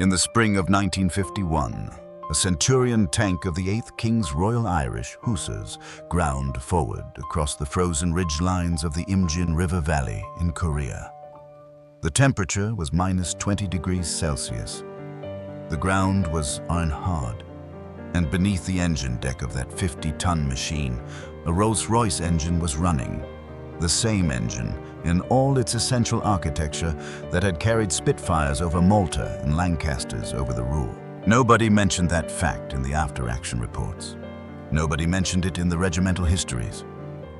In the spring of 1951, a Centurion tank of the 8th King's Royal Irish Hussars ground forward across the frozen ridge lines of the Imjin River Valley in Korea. The temperature was minus 20 degrees Celsius. The ground was iron hard, and beneath the engine deck of that 50-ton machine, a Rolls-Royce engine was running. The same engine, in all its essential architecture, that had carried Spitfires over Malta and Lancasters over the Ruhr. Nobody mentioned that fact in the after-action reports. Nobody mentioned it in the regimental histories.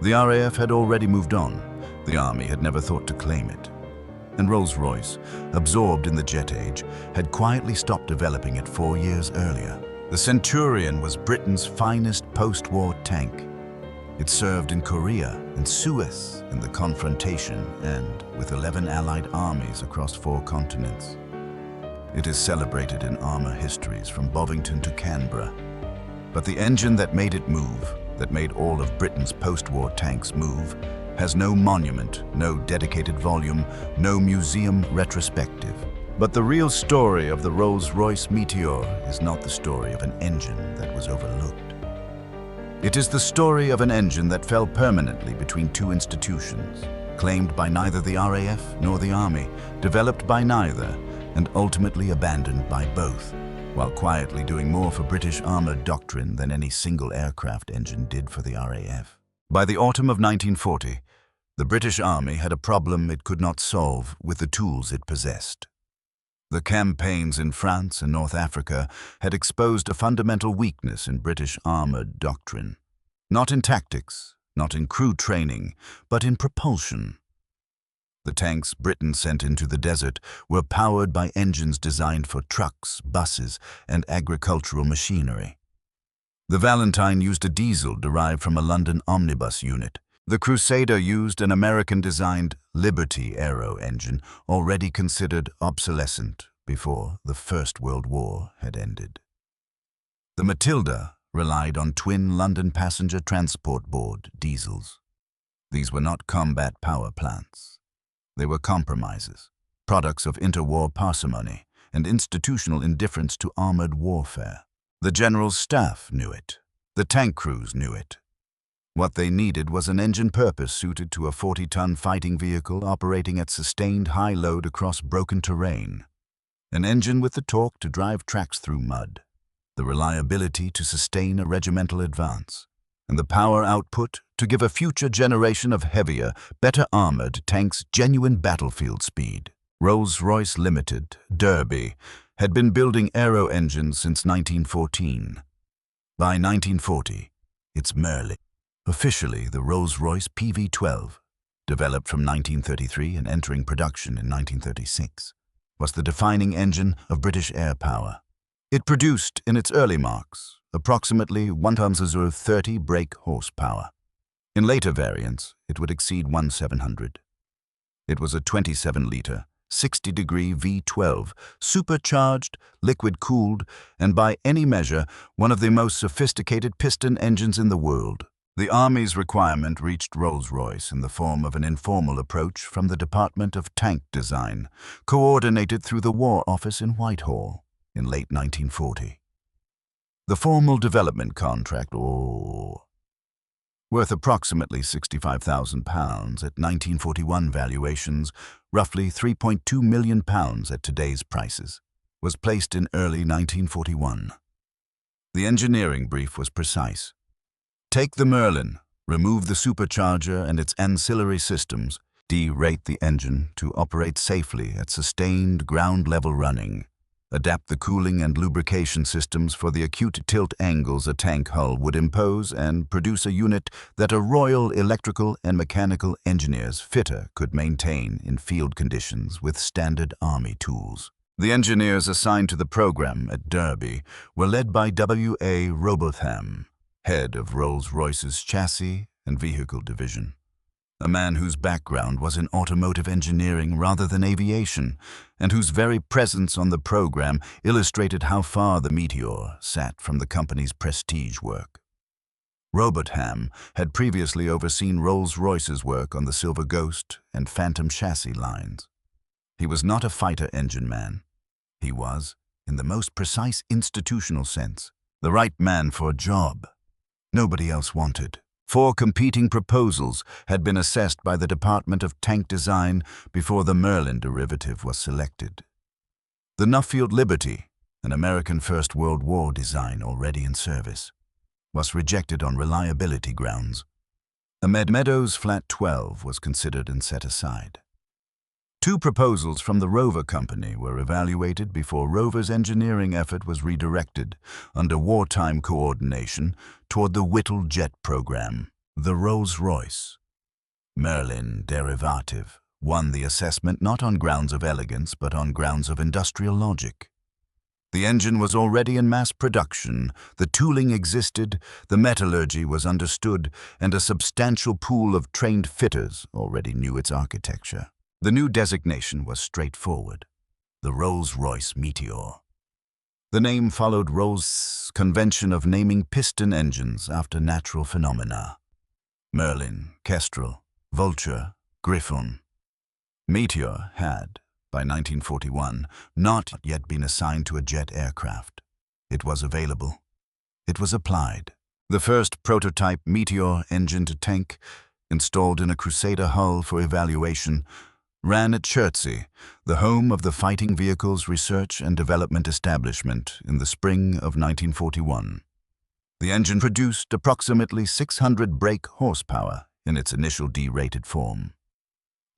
The RAF had already moved on. The Army had never thought to claim it. And Rolls-Royce, absorbed in the jet age, had quietly stopped developing it 4 years earlier. The Centurion was Britain's finest post-war tank. It served in Korea and Suez in the confrontation and with 11 Allied armies across 4 continents. It is celebrated in armor histories from Bovington to Canberra. But the engine that made it move, that made all of Britain's post-war tanks move, has no monument, no dedicated volume, no museum retrospective. But the real story of the Rolls-Royce Meteor is not the story of an engine that was overlooked. It is the story of an engine that fell permanently between 2 institutions, claimed by neither the RAF nor the Army, developed by neither, and ultimately abandoned by both, while quietly doing more for British armoured doctrine than any single aircraft engine did for the RAF. By the autumn of 1940, the British Army had a problem it could not solve with the tools it possessed. The campaigns in France and North Africa had exposed a fundamental weakness in British armoured doctrine. Not in tactics, not in crew training, but in propulsion. The tanks Britain sent into the desert were powered by engines designed for trucks, buses, and agricultural machinery. The Valentine used a diesel derived from a London omnibus unit. The Crusader used an American-designed Liberty aero engine, already considered obsolescent before the First World War had ended. The Matilda relied on twin London Passenger Transport Board diesels. These were not combat power plants. They were compromises, products of interwar parsimony and institutional indifference to armored warfare. The General's staff knew it. The tank crews knew it. What they needed was an engine purpose suited to a 40-ton fighting vehicle operating at sustained high load across broken terrain. An engine with the torque to drive tracks through mud, the reliability to sustain a regimental advance, and the power output to give a future generation of heavier, better armored tanks genuine battlefield speed. Rolls-Royce Limited, Derby, had been building aero engines since 1914. By 1940, it's Merlin. Officially, the Rolls-Royce PV-12, developed from 1933 and entering production in 1936, was the defining engine of British air power. It produced, in its early marks, approximately 1,030 brake horsepower. In later variants, it would exceed 1,700. It was a 27-liter, 60-degree V12, supercharged, liquid-cooled, and by any measure, one of the most sophisticated piston engines in the world. The Army's requirement reached Rolls-Royce in the form of an informal approach from the Department of Tank Design, coordinated through the War Office in Whitehall in late 1940. The formal development contract, worth approximately £65,000 at 1941 valuations, roughly £3.2 million at today's prices, was placed in early 1941. The engineering brief was precise. Take the Merlin, remove the supercharger and its ancillary systems, derate the engine to operate safely at sustained ground-level running, adapt the cooling and lubrication systems for the acute tilt angles a tank hull would impose, and produce a unit that a Royal Electrical and Mechanical Engineers fitter could maintain in field conditions with standard Army tools. The engineers assigned to the program at Derby were led by W.A. Robotham, head of Rolls-Royce's Chassis and Vehicle Division, a man whose background was in automotive engineering rather than aviation, and whose very presence on the program illustrated how far the Meteor sat from the company's prestige work. Robotham had previously overseen Rolls-Royce's work on the Silver Ghost and Phantom chassis lines. He was not a fighter engine man. He was in the most precise institutional sense. The right man for a job nobody else wanted. 4 competing proposals had been assessed by the Department of Tank Design before the Merlin derivative was selected. The Nuffield Liberty, an American First World War design already in service, was rejected on reliability grounds. A Meadows Flat 12 was considered and set aside. 2 proposals from the Rover Company were evaluated before Rover's engineering effort was redirected, under wartime coordination, toward the Whittle jet program. The Rolls-Royce Merlin derivative won the assessment not on grounds of elegance but on grounds of industrial logic. The engine was already in mass production, the tooling existed, the metallurgy was understood, and a substantial pool of trained fitters already knew its architecture. The new designation was straightforward: the Rolls-Royce Meteor. The name followed Rolls' convention of naming piston engines after natural phenomena: Merlin, Kestrel, Vulture, Griffon. Meteor had, by 1941, not yet been assigned to a jet aircraft. It was available. It was applied. The first prototype Meteor engine-to-tank, installed in a Crusader hull for evaluation, ran at Chertsey, the home of the Fighting Vehicles Research and Development Establishment, in the spring of 1941. The engine produced approximately 600 brake horsepower in its initial D-rated form.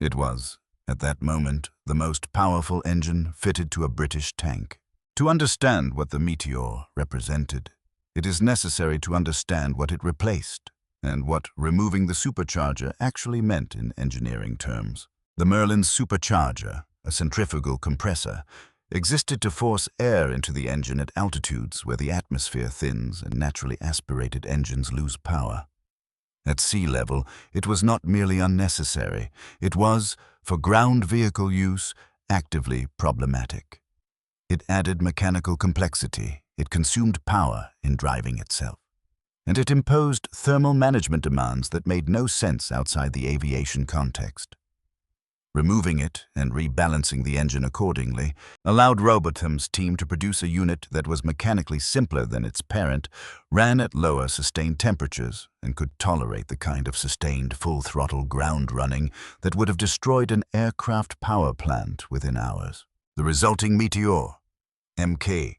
It was, at that moment, the most powerful engine fitted to a British tank. To understand what the Meteor represented, it is necessary to understand what it replaced and what removing the supercharger actually meant in engineering terms. The Merlin's supercharger, a centrifugal compressor, existed to force air into the engine at altitudes where the atmosphere thins and naturally aspirated engines lose power. At sea level, it was not merely unnecessary, it was, for ground vehicle use, actively problematic. It added mechanical complexity, it consumed power in driving itself, and it imposed thermal management demands that made no sense outside the aviation context. Removing it and rebalancing the engine accordingly allowed Robotom's team to produce a unit that was mechanically simpler than its parent, ran at lower sustained temperatures, and could tolerate the kind of sustained full-throttle ground running that would have destroyed an aircraft power plant within hours. The resulting Meteor, Mk,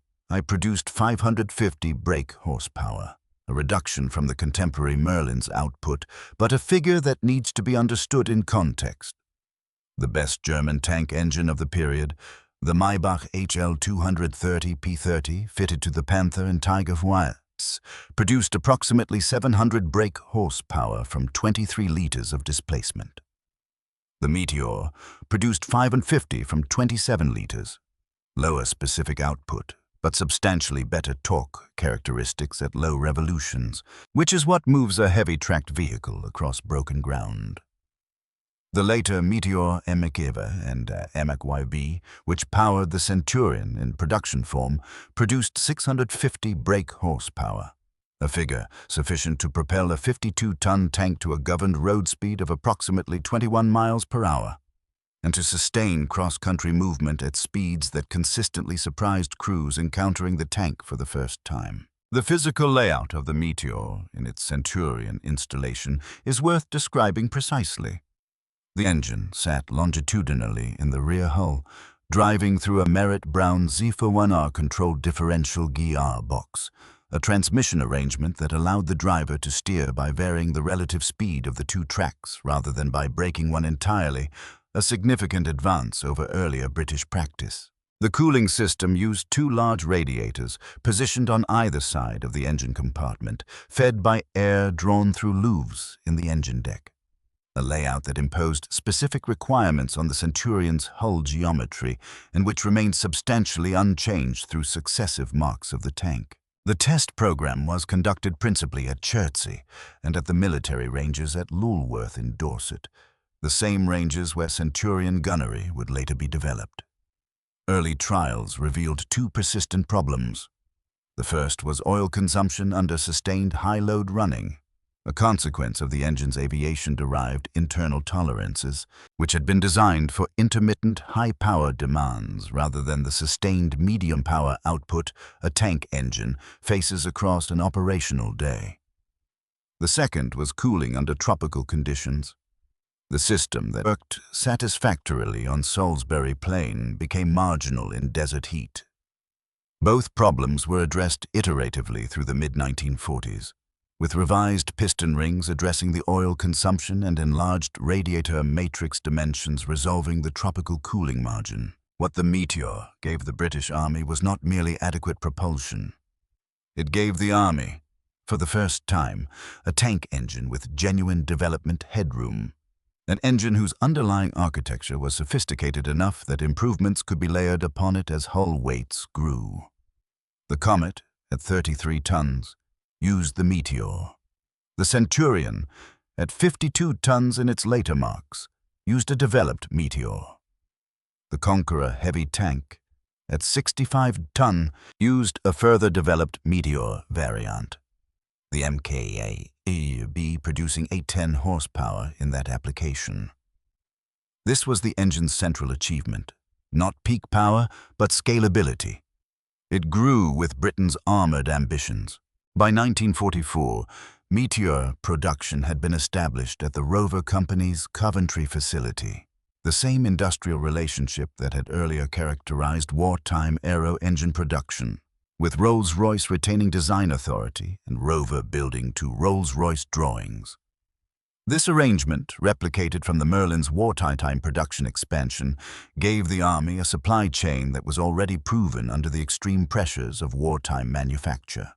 produced 550 brake horsepower, a reduction from the contemporary Merlin's output, but a figure that needs to be understood in context. The best German tank engine of the period, the Maybach HL 230 P30, fitted to the Panther and Tiger Whites, produced approximately 700 brake horsepower from 23 liters of displacement. The Meteor produced 550 from 27 liters, lower specific output, but substantially better torque characteristics at low revolutions, which is what moves a heavy-tracked vehicle across broken ground. The later Meteor MKV and MKYB, which powered the Centurion in production form, produced 650 brake horsepower, a figure sufficient to propel a 52-ton tank to a governed road speed of approximately 21 miles per hour, and to sustain cross-country movement at speeds that consistently surprised crews encountering the tank for the first time. The physical layout of the Meteor in its Centurion installation is worth describing precisely. The engine sat longitudinally in the rear hull, driving through a Merritt-Brown Zephyr-1R controlled differential gear box, a transmission arrangement that allowed the driver to steer by varying the relative speed of the 2 tracks rather than by braking one entirely, a significant advance over earlier British practice. The cooling system used 2 large radiators positioned on either side of the engine compartment, fed by air drawn through luves in the engine deck, a layout that imposed specific requirements on the Centurion's hull geometry and which remained substantially unchanged through successive marks of the tank. The test program was conducted principally at Chertsey and at the military ranges at Lulworth in Dorset, the same ranges where Centurion gunnery would later be developed. Early trials revealed 2 persistent problems. The first was oil consumption under sustained high-load running. a consequence of the engine's aviation-derived internal tolerances, which had been designed for intermittent high-power demands rather than the sustained medium-power output a tank engine faces across an operational day. The second was cooling under tropical conditions. The system that worked satisfactorily on Salisbury Plain became marginal in desert heat. Both problems were addressed iteratively through the mid-1940s, with revised piston rings addressing the oil consumption and enlarged radiator matrix dimensions resolving the tropical cooling margin. What the Meteor gave the British Army was not merely adequate propulsion. It gave the Army, for the first time, a tank engine with genuine development headroom. An engine whose underlying architecture was sophisticated enough that improvements could be layered upon it as hull weights grew. The Comet, at 33 tons, used the Meteor. The Centurion, at 52 tons in its later marks, used a developed Meteor. The Conqueror heavy tank, at 65 ton, used a further developed Meteor variant. The MKA-B producing 810 horsepower in that application. This was the engine's central achievement, not peak power, but scalability. It grew with Britain's armoured ambitions. By 1944, Meteor production had been established at the Rover Company's Coventry facility, the same industrial relationship that had earlier characterized wartime aero engine production, with Rolls-Royce retaining design authority and Rover building to Rolls-Royce drawings. This arrangement, replicated from the Merlin's wartime production expansion, gave the Army a supply chain that was already proven under the extreme pressures of wartime manufacture.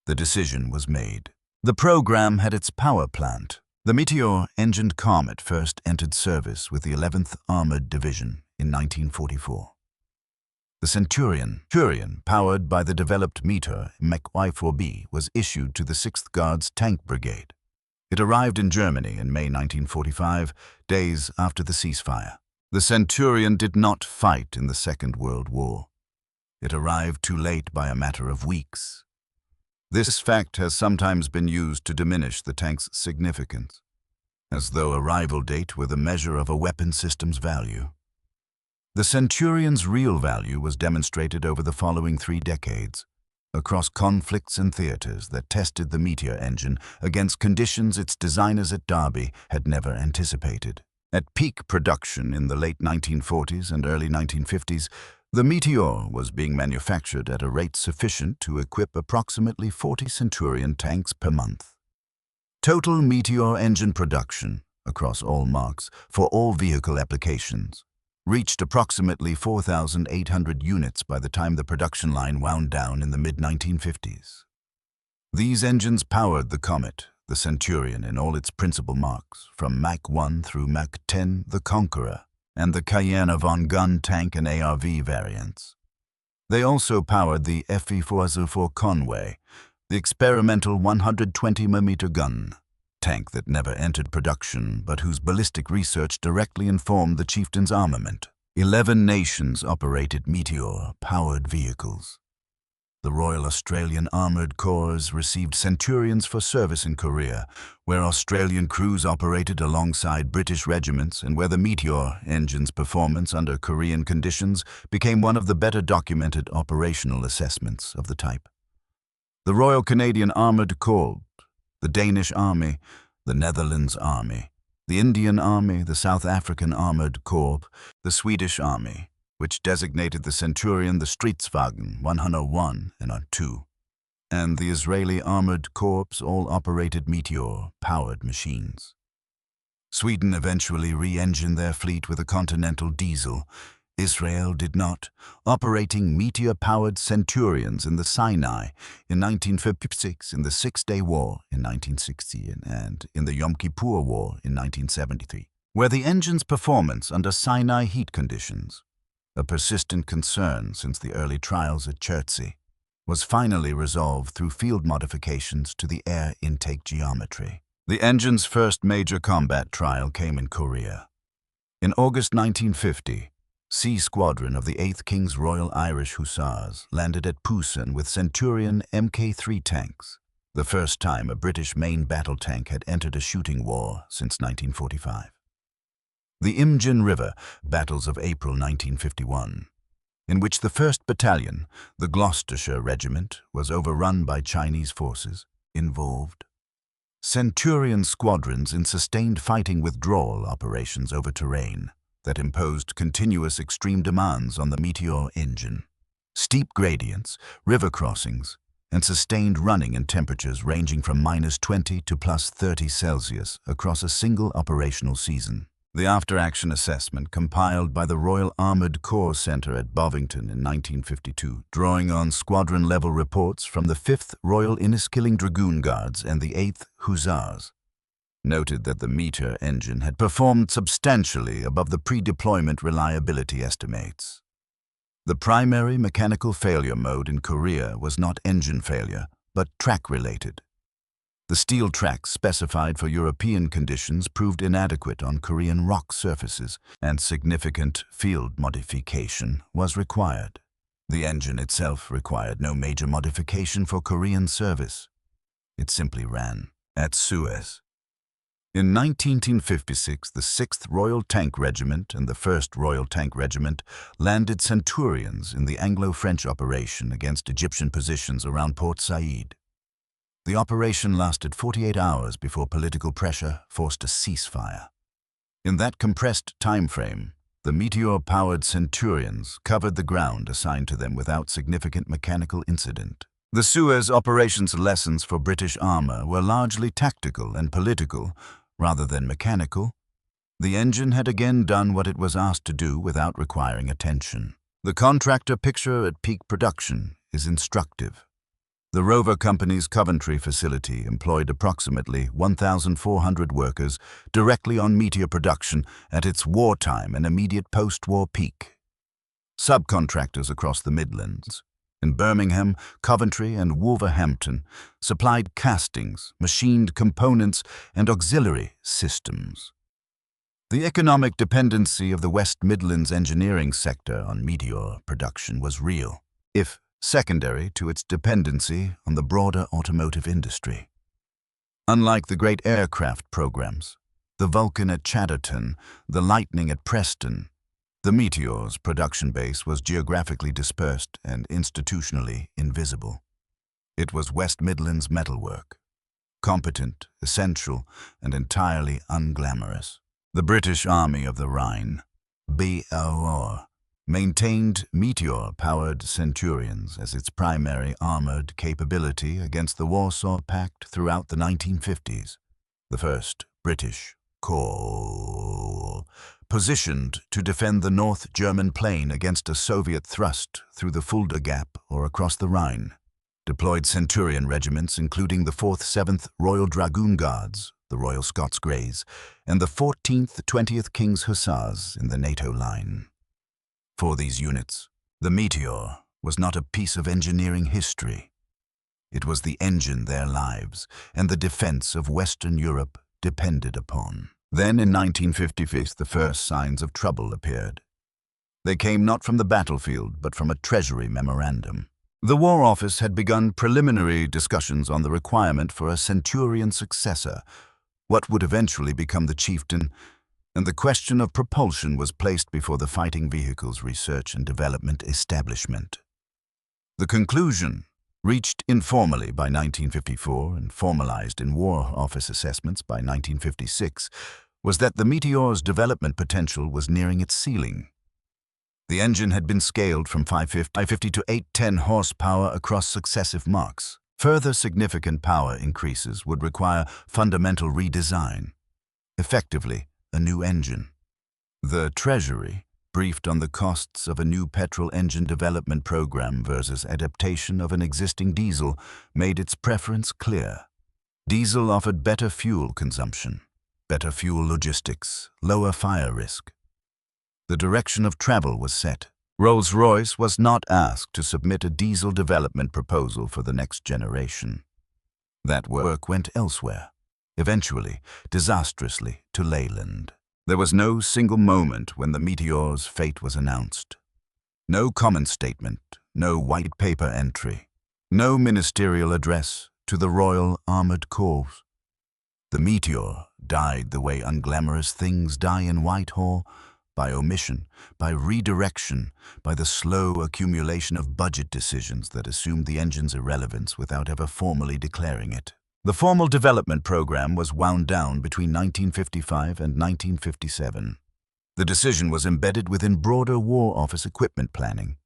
The decision was made. The program had its power plant. The Meteor-engined Comet first entered service with the 11th Armored Division in 1944. The Centurion, powered by the developed Meteor MK-Y4B, was issued to the 6th Guards Tank Brigade. It arrived in Germany in May 1945, days after the ceasefire. The Centurion did not fight in the Second World War. It arrived too late by a matter of weeks. This fact has sometimes been used to diminish the tank's significance, as though arrival date were the measure of a weapon system's value. The Centurion's real value was demonstrated over the following 3 decades, across conflicts and theaters that tested the Meteor engine against conditions its designers at Derby had never anticipated. At peak production in the late 1940s and early 1950s, the Meteor was being manufactured at a rate sufficient to equip approximately 40 Centurion tanks per month. Total Meteor engine production, across all marks, for all vehicle applications, reached approximately 4,800 units by the time the production line wound down in the mid-1950s. These engines powered the Comet, the Centurion in all its principal marks, from Mach 1 through Mach 10, the Conqueror, and the Cayenne von gun tank and ARV variants. They also powered the FE-404 Conway, the experimental 120mm gun, tank that never entered production but whose ballistic research directly informed the chieftain's armament. 11 nations operated Meteor-powered vehicles. The Royal Australian Armoured Corps received Centurions for service in Korea, where Australian crews operated alongside British regiments and where the Meteor engine's performance under Korean conditions became one of the better documented operational assessments of the type. The Royal Canadian Armoured Corps, the Danish Army, the Netherlands Army, the Indian Army, the South African Armoured Corps, the Swedish Army, which designated the Centurion the Stridsvagn 101 and 2, and the Israeli Armoured Corps all operated Meteor-powered machines. Sweden eventually re-engined their fleet with a Continental diesel. Israel did not, operating Meteor-powered Centurions in the Sinai in 1956, in the Six-Day War in 1960, and in the Yom Kippur War in 1973, where the engine's performance under Sinai heat conditions, a persistent concern since the early trials at Chertsey, was finally resolved through field modifications to the air intake geometry. The engine's first major combat trial came in Korea. In August 1950, C Squadron of the 8th King's Royal Irish Hussars landed at Pusan with Centurion Mk3 tanks. the first time a British main battle tank had entered a shooting war since 1945. The Imjin River battles of April 1951, in which the 1st Battalion, the Gloucestershire Regiment, was overrun by Chinese forces, involved Centurion squadrons in sustained fighting withdrawal operations over terrain that imposed continuous extreme demands on the Meteor engine. Steep gradients, river crossings, and sustained running in temperatures ranging from -20 to +30 Celsius across a single operational season. The after-action assessment compiled by the Royal Armoured Corps Centre at Bovington in 1952, drawing on squadron-level reports from the 5th Royal Inniskilling Dragoon Guards and the 8th Hussars, noted that the Meteor engine had performed substantially above the pre-deployment reliability estimates. The primary mechanical failure mode in Korea was not engine failure, but track-related. The steel tracks specified for European conditions proved inadequate on Korean rock surfaces, and significant field modification was required. The engine itself required no major modification for Korean service. It simply ran at Suez. In 1956, the 6th Royal Tank Regiment and the 1st Royal Tank Regiment landed Centurions in the Anglo-French operation against Egyptian positions around Port Said. The operation lasted 48 hours before political pressure forced a ceasefire. In that compressed time frame, the Meteor-powered Centurions covered the ground assigned to them without significant mechanical incident. The Suez operations lessons for British armor were largely tactical and political, rather than mechanical. The engine had again done what it was asked to do without requiring attention. The contractor picture at peak production is instructive. The Rover Company's Coventry facility employed approximately 1,400 workers directly on Meteor production at its wartime and immediate post-war peak. Subcontractors across the Midlands, in Birmingham, Coventry, and Wolverhampton, supplied castings, machined components, and auxiliary systems. The economic dependency of the West Midlands engineering sector on Meteor production was real, if secondary to its dependency on the broader automotive industry. Unlike the great aircraft programs, the Vulcan at Chatterton, the Lightning at Preston, the Meteor's production base was geographically dispersed and institutionally invisible. It was West Midlands metalwork, competent, essential, and entirely unglamorous. The British Army of the Rhine, BOR, maintained Meteor-powered Centurions as its primary armored capability against the Warsaw Pact throughout the 1950s. The 1st British Corps, positioned to defend the North German plain against a Soviet thrust through the Fulda Gap or across the Rhine, deployed Centurion regiments including the 4th 7th Royal Dragoon Guards, the Royal Scots Greys, and the 14th 20th King's Hussars in the NATO line. For these units, the Meteor was not a piece of engineering history. It was the engine their lives and the defense of Western Europe depended upon. Then in 1955, the first signs of trouble appeared. They came not from the battlefield, but from a Treasury memorandum. The War Office had begun preliminary discussions on the requirement for a Centurion successor, what would eventually become the Chieftain, and the question of propulsion was placed before the Fighting Vehicles Research and Development Establishment. The conclusion, reached informally by 1954 and formalized in War Office assessments by 1956, was that the Meteor's development potential was nearing its ceiling. The engine had been scaled from 550 to 810 horsepower across successive Machs. Further significant power increases would require fundamental redesign, effectively a new engine. The Treasury, briefed on the costs of a new petrol engine development program versus adaptation of an existing diesel, made its preference clear. Diesel offered better fuel consumption, better fuel logistics, lower fire risk. The direction of travel was set. Rolls-Royce was not asked to submit a diesel development proposal for the next generation. That work went elsewhere, eventually, disastrously, to Leyland. There was no single moment when the Meteor's fate was announced. No comment statement, no white paper entry, no ministerial address, to the Royal Armoured Corps. The Meteor died the way unglamorous things die in Whitehall, by omission, by redirection, by the slow accumulation of budget decisions that assumed the engine's irrelevance without ever formally declaring it. The formal development program was wound down between 1955 and 1957. The decision was embedded within broader War Office equipment planning,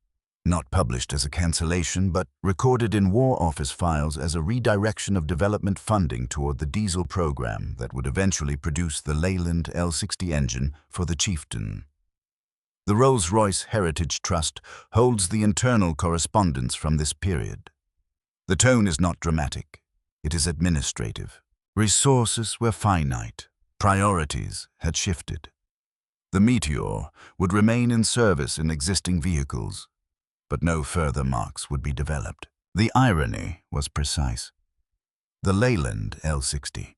not published as a cancellation, but recorded in War Office files as a redirection of development funding toward the diesel program that would eventually produce the Leyland L60 engine for the Chieftain. The Rolls-Royce Heritage Trust holds the internal correspondence from this period. The tone is not dramatic, it is administrative. Resources were finite, priorities had shifted. The Meteor would remain in service in existing vehicles, but no further marks would be developed. The irony was precise. The Leyland L60,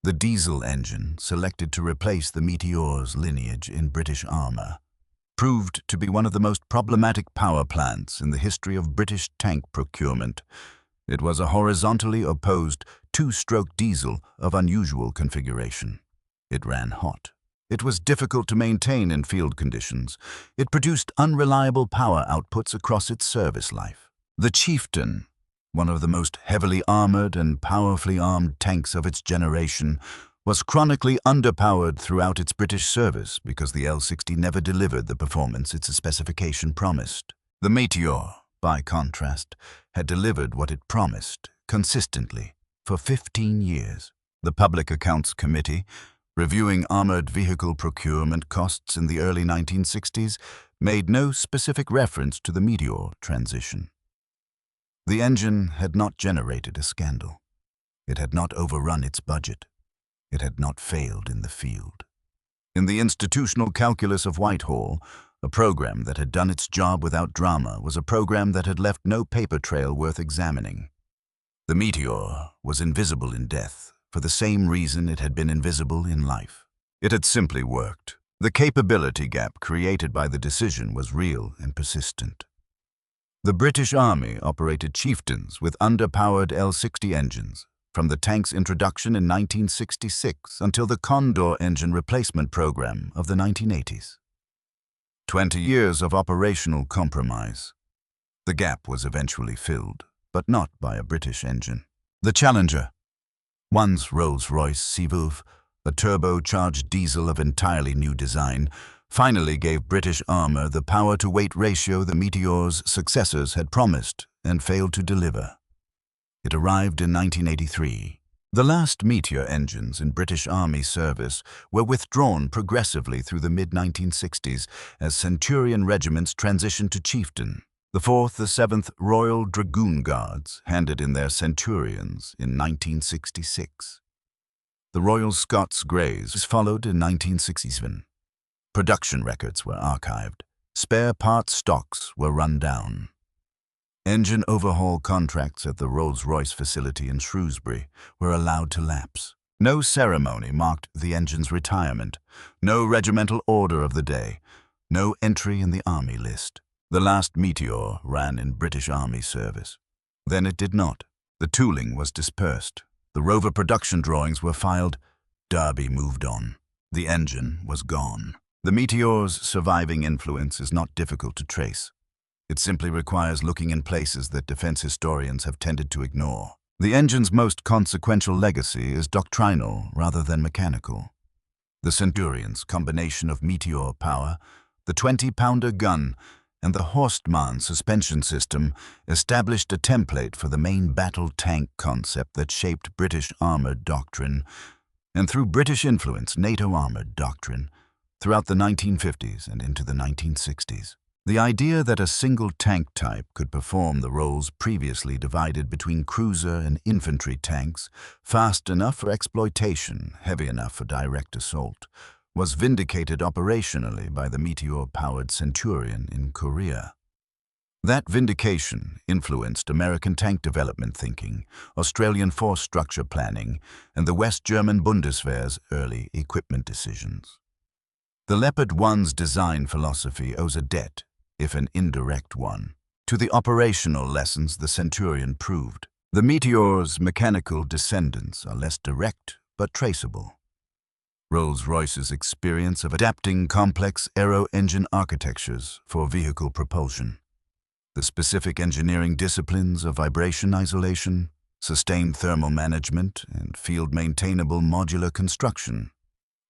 the diesel engine selected to replace the Meteor's lineage in British armour, proved to be one of the most problematic power plants in the history of British tank procurement. It was a horizontally opposed two-stroke diesel of unusual configuration. It ran hot. It was difficult to maintain in field conditions. It produced unreliable power outputs across its service life. The Chieftain, one of the most heavily armoured and powerfully armed tanks of its generation, was chronically underpowered throughout its British service because the L60 never delivered the performance its specification promised. The Meteor, by contrast, had delivered what it promised, consistently, for 15 years. The Public Accounts Committee, reviewing armoured vehicle procurement costs in the early 1960s, made no specific reference to the Meteor transition. The engine had not generated a scandal. It had not overrun its budget. It had not failed in the field. In the institutional calculus of Whitehall, a program that had done its job without drama was a program that had left no paper trail worth examining. The Meteor was invisible in death, for the same reason it had been invisible in life. It had simply worked. The capability gap created by the decision was real and persistent. The British Army operated Chieftains with underpowered L60 engines, from the tank's introduction in 1966 until the Condor engine replacement program of the 1980s. 20 years of operational compromise. The gap was eventually filled, but not by a British engine. The Challenger, once Rolls-Royce Seavolve, a turbocharged diesel of entirely new design, finally gave British armour the power-to-weight ratio the Meteor's successors had promised and failed to deliver. It arrived in 1983. The last Meteor engines in British Army service were withdrawn progressively through the mid-1960s as Centurion regiments transitioned to Chieftain. The 4th, the 7th Royal Dragoon Guards handed in their Centurions in 1966. The Royal Scots Greys followed in 1967. Production records were archived. Spare parts stocks were run down. Engine overhaul contracts at the Rolls-Royce facility in Shrewsbury were allowed to lapse. No ceremony marked the engine's retirement, no regimental order of the day, no entry in the Army list. The last Meteor ran in British Army service. Then it did not. The tooling was dispersed. The rover production drawings were filed. Derby moved on. The engine was gone. The Meteor's surviving influence is not difficult to trace. It simply requires looking in places that defense historians have tended to ignore. The engine's most consequential legacy is doctrinal rather than mechanical. The Centurion's combination of Meteor power, the 20-pounder gun, and the Horstmann suspension system established a template for the main battle tank concept that shaped British armoured doctrine, and through British influence, NATO armoured doctrine, throughout the 1950s and into the 1960s. The idea that a single tank type could perform the roles previously divided between cruiser and infantry tanks, fast enough for exploitation, heavy enough for direct assault, was vindicated operationally by the Meteor-powered Centurion in Korea. That vindication influenced American tank development thinking, Australian force structure planning, and the West German Bundeswehr's early equipment decisions. The Leopard 1's design philosophy owes a debt, if an indirect one, to the operational lessons the Centurion proved. The Meteor's mechanical descendants are less direct but traceable. Rolls-Royce's experience of adapting complex aero-engine architectures for vehicle propulsion, the specific engineering disciplines of vibration isolation, sustained thermal management, and field-maintainable modular construction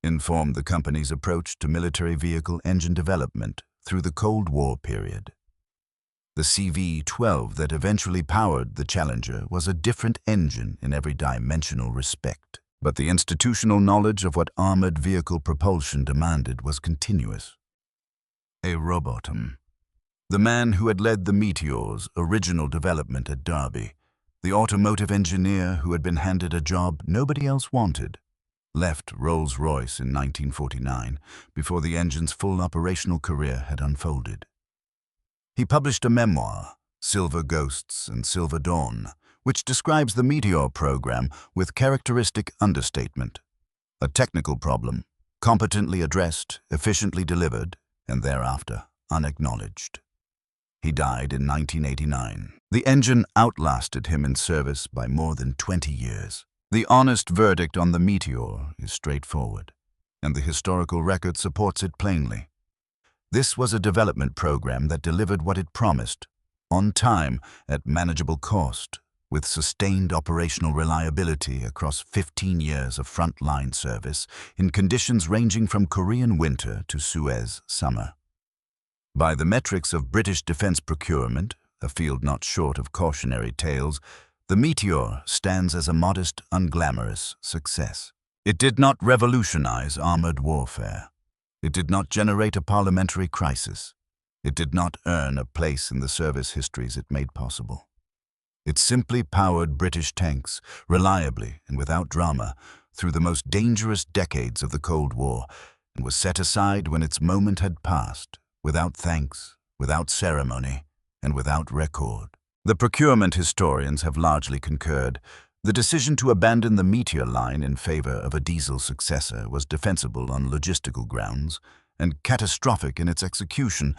informed the company's approach to military vehicle engine development through the Cold War period. The CV-12 that eventually powered the Challenger was a different engine in every dimensional respect, but the institutional knowledge of what armored vehicle propulsion demanded was continuous. A robotum. The man who had led the Meteor's original development at Derby, the automotive engineer who had been handed a job nobody else wanted, left Rolls-Royce in 1949 before the engine's full operational career had unfolded. He published a memoir, Silver Ghosts and Silver Dawn, which describes the Meteor program with characteristic understatement. A technical problem, competently addressed, efficiently delivered, and thereafter unacknowledged. He died in 1989. The engine outlasted him in service by more than 20 years. The honest verdict on the Meteor is straightforward, and the historical record supports it plainly. This was a development program that delivered what it promised, on time, at manageable cost, with sustained operational reliability across 15 years of front-line service in conditions ranging from Korean winter to Suez summer. By the metrics of British defense procurement, a field not short of cautionary tales, the Meteor stands as a modest, unglamorous success. It did not revolutionize armored warfare. It did not generate a parliamentary crisis. It did not earn a place in the service histories it made possible. It simply powered British tanks, reliably and without drama, through the most dangerous decades of the Cold War, and was set aside when its moment had passed, without thanks, without ceremony, and without record. The procurement historians have largely concurred. The decision to abandon the Meteor line in favor of a diesel successor was defensible on logistical grounds and catastrophic in its execution,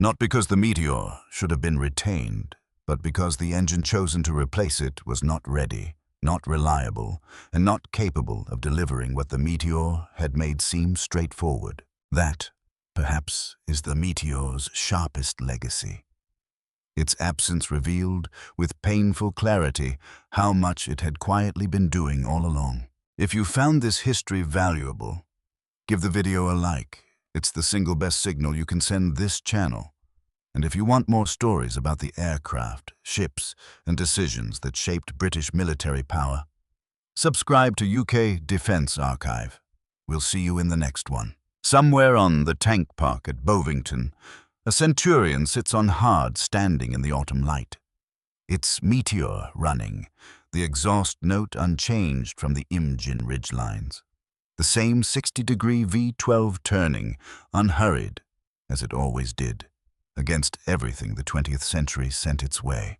not because the Meteor should have been retained, but because the engine chosen to replace it was not ready, not reliable, and not capable of delivering what the Meteor had made seem straightforward. That, perhaps, is the Meteor's sharpest legacy. Its absence revealed, with painful clarity, how much it had quietly been doing all along. If you found this history valuable, give the video a like. It's the single best signal you can send this channel. And if you want more stories about the aircraft, ships, and decisions that shaped British military power, subscribe to UK Defence Archive. We'll see you in the next one. Somewhere on the tank park at Bovington, a Centurion sits on hard, standing in the autumn light. Its Meteor running, the exhaust note unchanged from the Imjin ridgelines. The same 60-degree V12 turning, unhurried, as it always did, against everything the 20th century sent its way.